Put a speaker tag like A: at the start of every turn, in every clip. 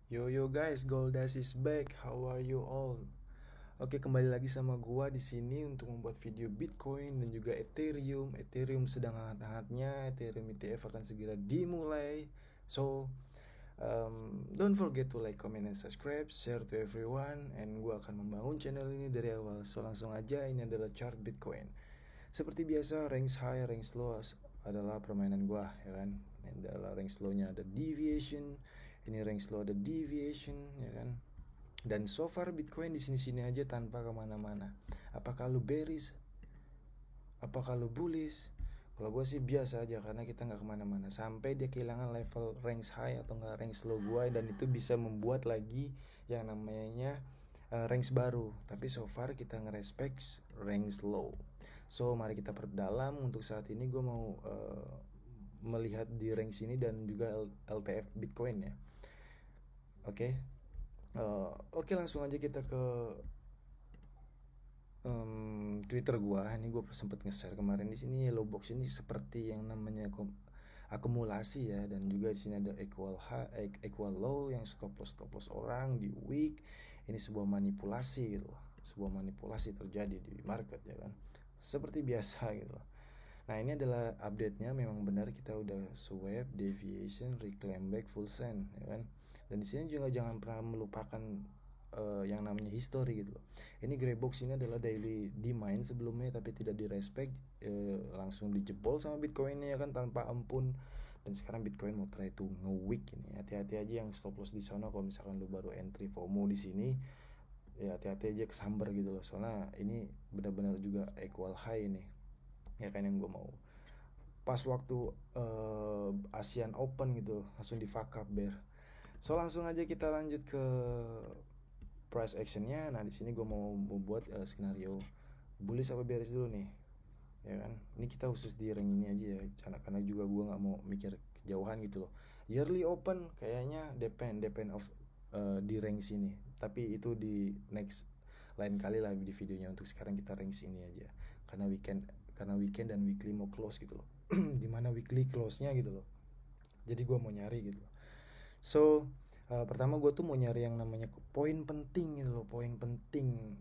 A: Yo guys, Goldas is back. How are you all? Oke, kembali lagi sama gua di sini untuk membuat video Bitcoin dan juga Ethereum. Ethereum sedang hangat-hangatnya. Ethereum ETF akan segera dimulai. So, don't forget to like, comment, and subscribe, share to everyone. And gua akan membangun channel ini dari awal. So langsung aja, ini adalah chart Bitcoin. Seperti biasa, range high, range low adalah permainan gua, ya kan? Ini adalah range low-nya ada deviation, ini range low ada deviation, ya kan? Dan so far Bitcoin di sini-sini aja tanpa kemana-mana. Apakah lu bearish? Apakah lu bullish? Kalau gue sih biasa aja karena kita nggak kemana-mana sampai dia kehilangan level range high atau nggak range low gue, dan itu bisa membuat lagi yang namanya range baru. Tapi so far kita ngerespect range low. So mari kita perdalam. Untuk saat ini gue mau melihat di range ini dan juga LTF Bitcoin ya. Oke. Oke, langsung aja kita ke Twitter gua. Ini gua sempet nge-share kemarin. Di sini yellow box ini seperti yang namanya akumulasi ya, dan juga di sini ada equal high, equal low yang stop loss orang di week. Ini sebuah manipulasi gitu loh. Sebuah manipulasi terjadi di market ya kan. Seperti biasa gitu loh. Nah, ini adalah update-nya. Memang benar kita udah swap, deviation, reclaim back, full send ya kan. Dan di sini juga jangan pernah melupakan yang namanya history gitu loh. Ini grey box ini adalah daily demand sebelumnya tapi tidak direspect, langsung dijebol sama Bitcoin ya kan tanpa ampun. Dan sekarang Bitcoin mau try to nge-weak ini. Hati-hati aja yang stop loss di sana kalau misalkan lu baru entry FOMO di sini. Ya hati-hati aja kesamber gitu loh. Soalnya ini benar-benar juga equal high ini. Ya kan yang gue mau. Pas waktu Asian Open gitu langsung di fuck up bear. So langsung aja kita lanjut ke price actionnya. Nah di sini gue mau membuat skenario bullish apa bearish dulu nih, ya kan. Ini kita khusus di rank ini aja ya, karena juga gue nggak mau mikir kejauhan gitu loh. Yearly open kayaknya depend of di rank sini, tapi itu di next lain kali lah di videonya. Untuk sekarang kita rank sini aja karena weekend dan weekly mau close gitu loh. Dimana weekly close nya gitu loh, jadi gue mau nyari gitu loh. So pertama gue tuh mau nyari yang namanya poin penting gitu loh, poin penting.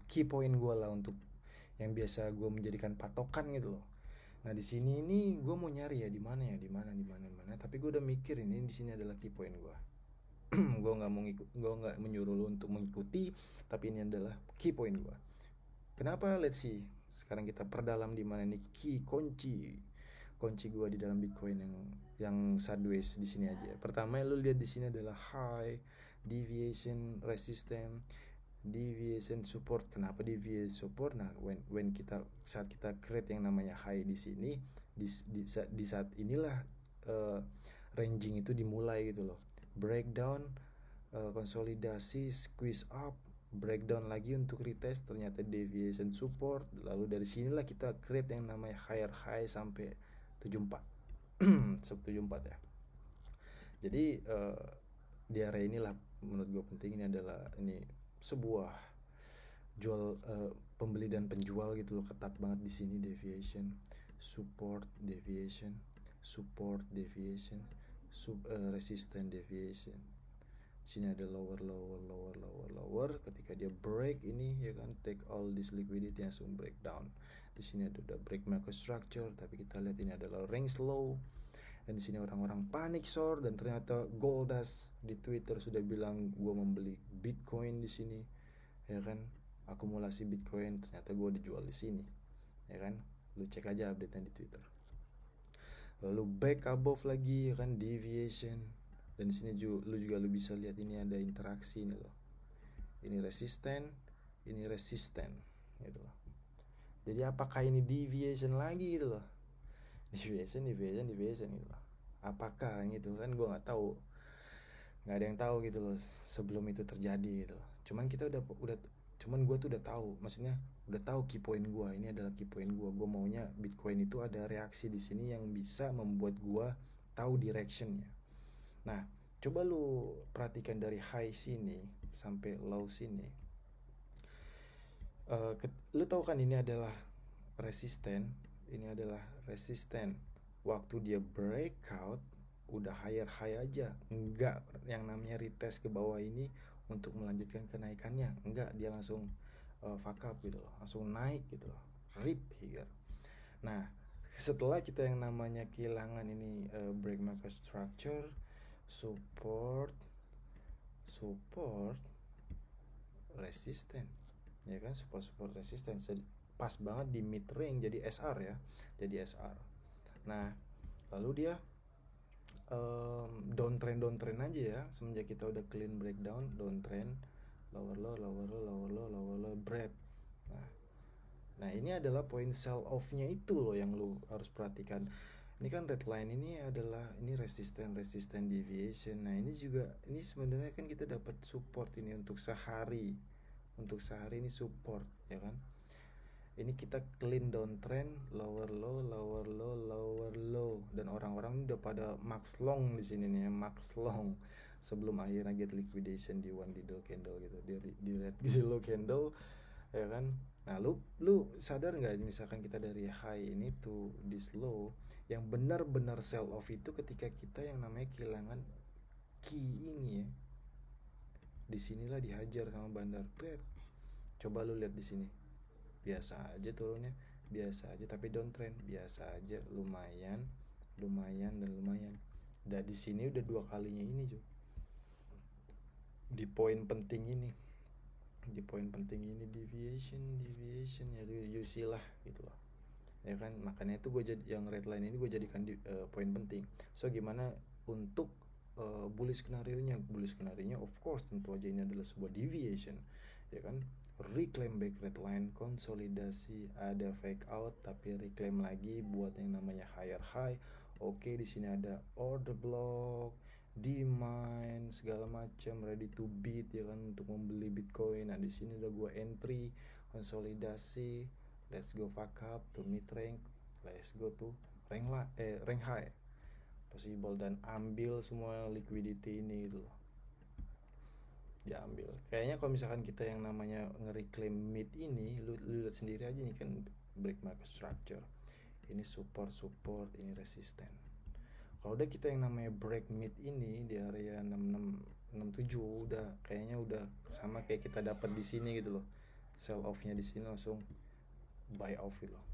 A: Key point gue lah untuk yang biasa gue menjadikan patokan gitu loh. Nah di sini ini gue mau nyari ya di mana ya, di mana di mana mana. Tapi gue udah mikir ini di sini adalah key point gue. Gue nggak mau gue nggak menyuruh lo untuk mengikuti, tapi ini adalah key point gue. Kenapa? Let's see. Sekarang kita perdalam di mana nih key kunci gue di dalam Bitcoin yang sideways di sini aja. Pertama yang lu lihat di sini adalah high, deviation, resistance, deviation, support. Kenapa deviation support? Nah, when kita saat kita create yang namanya high di sini, di saat inilah ranging itu dimulai gitu loh. Breakdown, konsolidasi, squeeze up, breakdown lagi untuk retest, ternyata deviation support. Lalu dari sinilah kita create yang namanya higher high sampai 74 74 ya. Jadi di area inilah menurut gue penting. Ini adalah sebuah jual, pembeli dan penjual gitu loh, ketat banget di sini. Deviation, support, deviation, support, deviation, resistance, deviation. Sini ada lower. Ketika dia break ini ya kan, take all this liquidity langsung breakdown. Di sini ada udah break microstructure, tapi kita lihat ini adalah range low. Dan di sini orang-orang panik short, dan ternyata Goldas di Twitter sudah bilang gue membeli Bitcoin di sini, ya kan, akumulasi Bitcoin. Ternyata gue dijual di sini, ya kan. Lu cek aja update-nya di Twitter. Lalu back above lagi ya kan, deviation. Dan di sini lu bisa lihat ini ada interaksi ini loh. Ini resisten gitu loh. Jadi apakah ini deviation lagi gitu loh? Deviation gitu loh. Apakah gitu kan, gue nggak tahu. Nggak ada yang tahu gitu loh sebelum itu terjadi gitu loh. Cuman gue tuh udah tahu, maksudnya udah tahu key point gue. Ini adalah key point gue. Gue maunya Bitcoin itu ada reaksi di sini yang bisa membuat gue tahu directionnya. Nah, coba lu perhatikan dari high sini sampai low sini. Lu tahu kan ini adalah resisten. Ini adalah resisten. Waktu dia breakout, udah higher high aja, enggak yang namanya retest ke bawah ini untuk melanjutkan kenaikannya, enggak, dia langsung fuck up gitu loh, langsung naik gitu loh, rip here. Nah, setelah kita yang namanya kehilangan ini break market structure, support resisten, ya kan, support resisten, pas banget di mid range, jadi SR ya, jadi SR. Nah, lalu dia downtrend aja ya, semenjak kita udah clean breakdown, downtrend, lower low bread. Nah ini adalah poin sell off-nya itu loh yang lu harus perhatikan. Ini kan red line ini adalah ini resisten deviation. Nah ini juga, ini sebenarnya kan kita dapat support ini untuk sehari ini support ya kan. Ini kita clean downtrend, lower low, dan orang-orang udah pada max long di sini nih, max long sebelum akhirnya get liquidation di one diddle candle gitu, di red diddle candle ya kan. Nah lu sadar nggak, misalkan kita dari high ini to this low, yang benar-benar sell off itu ketika kita yang namanya kehilangan key ini ya. Disinilah dihajar sama bandar bet. Coba lu lihat di sini, biasa aja turunnya, biasa aja, tapi downtrend biasa aja, lumayan. Dan di sini udah 2 kalinya ini cuy, di poin penting ini, deviation ya, you see lah gitu loh ya kan. Makanya itu gue jadi yang red line ini gue jadikan poin penting. So gimana untuk bullish skenario nya of course tentu aja ini adalah sebuah deviation ya kan. Reclaim back red line, konsolidasi, ada fake out tapi reclaim lagi buat yang namanya higher high. Oke, di sini ada order block, demand segala macam, ready to bid ya kan, untuk membeli Bitcoin. Nah di sini udah gue entry, konsolidasi, let's go fuck up to mid rank, let's go to rank high possible, dan ambil semua liquidity ini gitu loh, diambil. Kayaknya kalau misalkan kita yang namanya nge-reclaim mid ini, lu lihat sendiri aja nih kan, break market structure ini support, ini resisten. Kalau udah kita yang namanya break mid ini di area 6667, udah kayaknya udah sama kayak kita dapat di sini gitu loh, sell off-nya di sini langsung buy off gitu loh,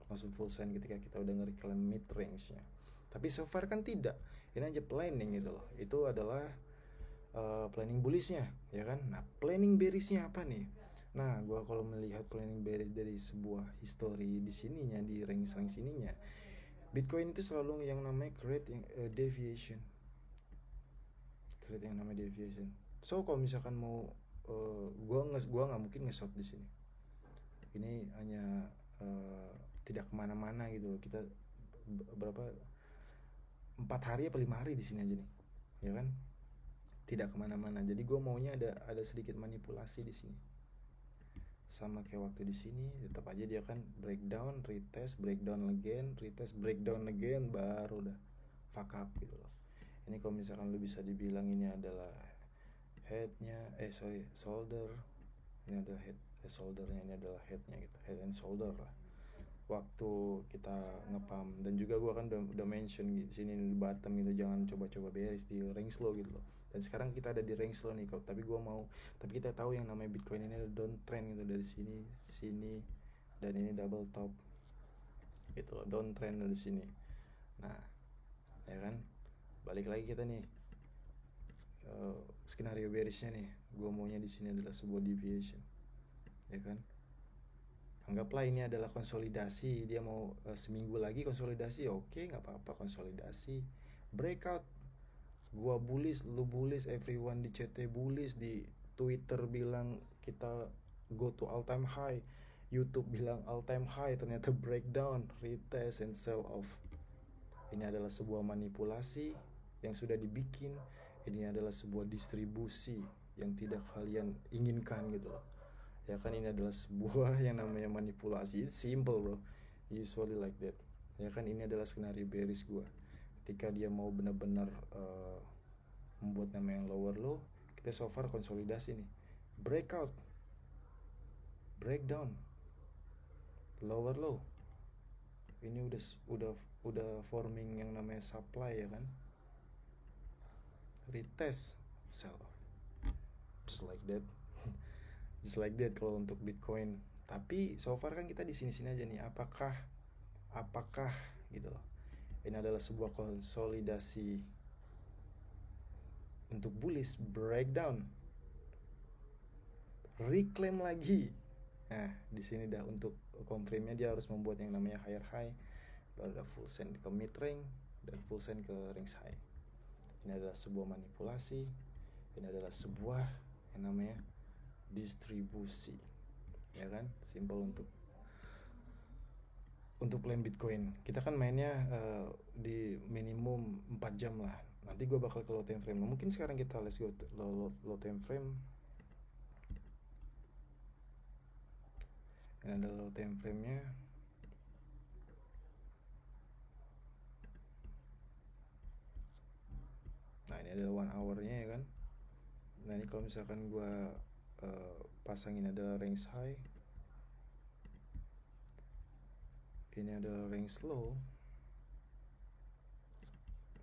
A: langsung full send ketika kita udah nge-reclaim mid range-nya. Tapi so far kan tidak, ini aja planning gitu loh. Itu adalah planning bullish-nya ya kan. Nah planning bearish-nya apa nih? Nah gua kalau melihat planning bearish dari sebuah history di sininya, di range sininya, Bitcoin itu selalu yang namanya create deviation. So kalau misalkan mau gua nggak mungkin nge-short di sini. Ini hanya tidak kemana-mana gitu. Kita berapa 4 hari apa 5 hari di sini aja nih, ya kan? Tidak kemana-mana. Jadi gue maunya ada sedikit manipulasi di sini. Sama kayak waktu di sini, tetap aja dia kan breakdown, retest, breakdown again, retest, breakdown again, baru udah fuck up gitu loh. Ini kalau misalkan lu bisa dibilang ini adalah headnya, shoulder. Ini adalah head, shouldernya, ini adalah headnya gitu, head and shoulder lah. Waktu kita ngepam, dan juga gue kan udah mention di sini di bottom gitu, jangan coba-coba bearish di range low gitu loh. Dan sekarang kita ada di range low nih kok, tapi kita tahu yang namanya Bitcoin ini ada downtrend gitu dari sini, dan ini double top gitu loh, downtrend dari sini. Nah ya kan, balik lagi kita nih, skenario bearishnya nih, gue maunya di sini adalah sebuah deviation ya kan. Anggaplah ini adalah konsolidasi, dia mau seminggu lagi konsolidasi, oke, nggak apa-apa konsolidasi, breakout, gua bullish, lu bullish, everyone di CT bullish, di Twitter bilang kita go to all time high, YouTube bilang all time high, ternyata breakdown, retest and sell off. Ini adalah sebuah manipulasi yang sudah dibikin, ini adalah sebuah distribusi yang tidak kalian inginkan gitu loh ya kan. Ini adalah sebuah yang namanya manipulasi. It's simple bro, usually like that ya kan. Ini adalah skenario bearish gua ketika dia mau benar-benar membuat nama yang lower low. Kita so far konsolidasi nih, breakout, breakdown, lower low, ini udah forming yang namanya supply ya kan, retest, sell off, just like that. Just like that kalau untuk Bitcoin. Tapi so far kan kita di sini-sini aja nih, apakah gitu loh, ini adalah sebuah konsolidasi untuk bullish, breakdown, reclaim lagi. Nah, di sini dah untuk confirmnya dia harus membuat yang namanya higher high, baru ada full send ke mid range dan full send ke range high. Ini adalah sebuah manipulasi, ini adalah sebuah yang namanya distribusi, ya kan? Simple untuk plan Bitcoin. Kita kan mainnya di minimum 4 jam lah. Nanti gue bakal ke low time frame. Mungkin sekarang kita let's go to low time frame. Ini ada low time frame-nya. Nah, ini adalah 1 hour-nya ya kan. Nah, ini kalau misalkan gue pasangin adalah range high, ini adalah range low,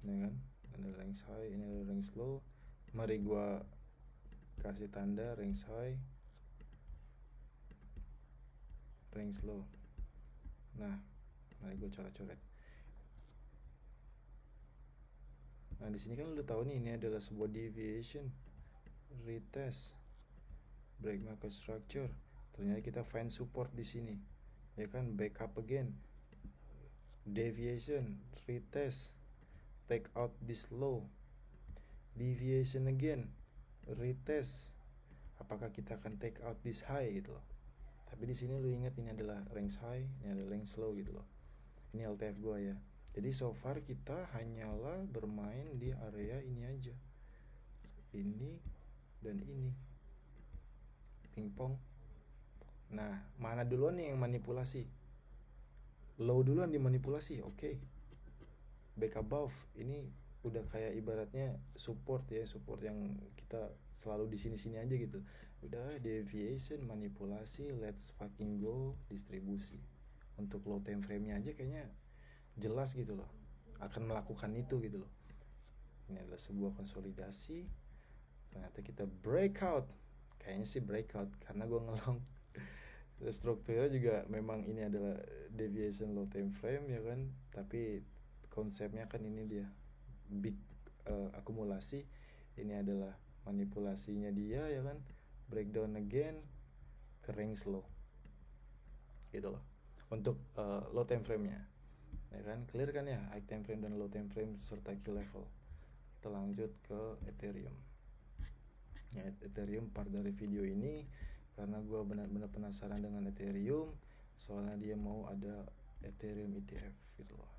A: ya kan, ada range high, ini adalah range low. Mari gue kasih tanda range high, range low. Nah, mari gue coret-coret. Nah, di sini kan lu tahu nih, ini adalah sebuah deviation, retest, break market structure. Ternyata kita find support di sini, ya kan, back up again, deviation, retest, take out this low, deviation again, retest. Apakah kita akan take out this high gitu loh. Tapi di sini lu ingat ini adalah range high, ini adalah range low gitu loh. Ini LTF gua ya. Jadi so far kita hanyalah bermain di area ini aja, ini dan ini, pingpong. Nah, mana duluan nih yang manipulasi? Low duluan dimanipulasi, oke. Back above, ini udah kayak ibaratnya support ya, support yang kita selalu di sini-sini aja gitu. Udah deviation, manipulasi, let's fucking go, distribusi. Untuk low time frame-nya aja kayaknya jelas gitu loh, akan melakukan itu gitu loh. Ini adalah sebuah konsolidasi. Ternyata kita breakout, kayaknya sih breakout karena gue ngelong. Strukturnya juga memang ini adalah deviation low time frame ya kan, tapi konsepnya kan ini dia big akumulasi. Ini adalah manipulasinya dia ya kan, breakdown again ke range low gitu loh untuk low time frame-nya. Ya kan, clear kan ya, high time frame dan low time frame serta key level. Kita lanjut ke Ethereum. Ya, Ethereum part dari video ini karena gue benar-benar penasaran dengan Ethereum, soalnya dia mau ada Ethereum ETF gitu loh,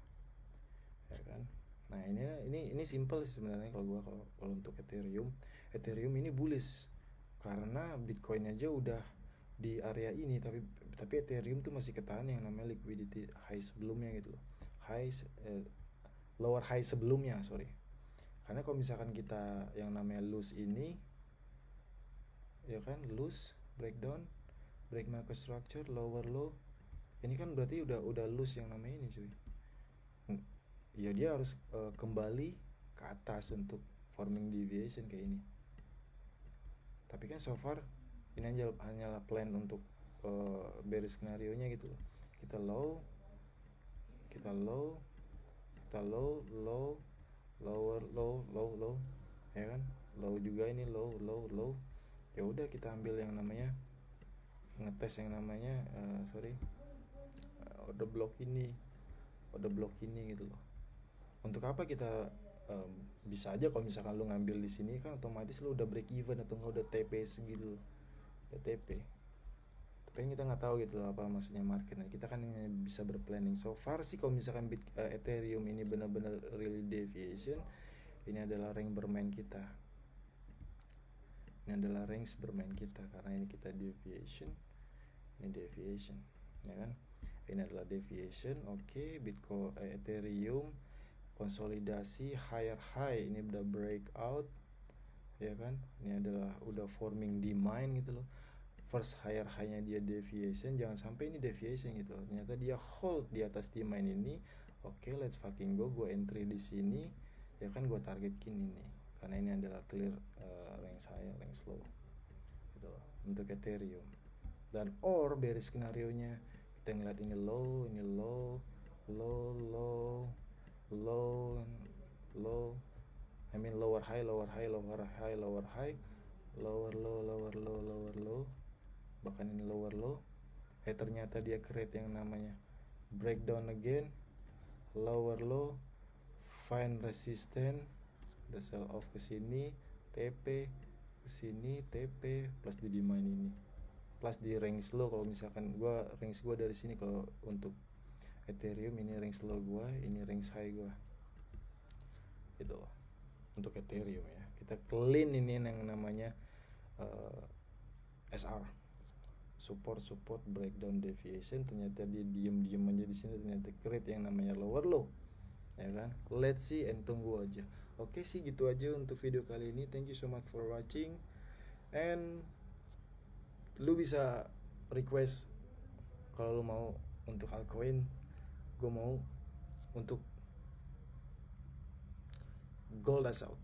A: ya kan. Nah, ini simple sih sebenarnya kalau untuk Ethereum ini bullish karena Bitcoin aja udah di area ini, tapi Ethereum tuh masih ketahan yang namanya liquidity high sebelumnya gitu loh. Lower high sebelumnya, sorry. Karena kalau misalkan kita yang namanya loose ini, ya kan, loose, breakdown, break market structure, lower low, ini kan berarti udah loose yang namanya ini cuy. Ya dia harus kembali ke atas untuk forming deviation kayak ini. Tapi kan so far ini hanyalah plan untuk bearish scenario nya gitu loh. Kita low, lower, low, ya kan, low juga ini, low. Ya udah kita ambil yang namanya ngetes yang namanya order block ini gitu loh. Untuk apa kita bisa aja kalau misalkan lu ngambil di sini kan otomatis lu udah break even atau enggak udah TP segitu, udah TP. Tapi kita nggak tahu gitu apa maksudnya market. Nah, kita kan hanya bisa berplanning. So far sih kalau misalkan Ethereum ini benar-benar really deviation, ini adalah range bermain kita. Ini adalah range bermain kita karena ini kita deviation, ini deviation, ya kan? Ini adalah deviation, oke. Bitcoin, Ethereum konsolidasi higher high, ini udah breakout, ya kan? Ini adalah udah forming demand gitu loh. first high-nya dia deviation, jangan sampai ini deviation gitu. Ternyata dia hold di atas timeline ini. Oke, let's fucking go, gue entry di sini, ya kan gue targetkin ini karena ini adalah clear range high, range low gitu loh untuk Ethereum. Dan or bearish skenario nya kita ngeliat ini low, low, low, I mean lower high, lower low, bahkan ini lower low. Ternyata dia create yang namanya breakdown again, lower low, find resistance, udah sell off ke sini, TP ke sini, TP plus di demand ini, plus di range low. Kalau misalkan range gua dari sini, kalau untuk Ethereum ini range low gua, ini range high gua gitu loh. Untuk Ethereum ya, kita clean ini yang namanya SR, support breakdown deviation. Ternyata dia diem aja di sini, ternyata create yang namanya lower low, ya kan. Let's see and tunggu aja. Oke sih, gitu aja untuk video kali ini. Thank you so much for watching, and lu bisa request kalau lu mau untuk altcoin, gue mau untuk gold as out.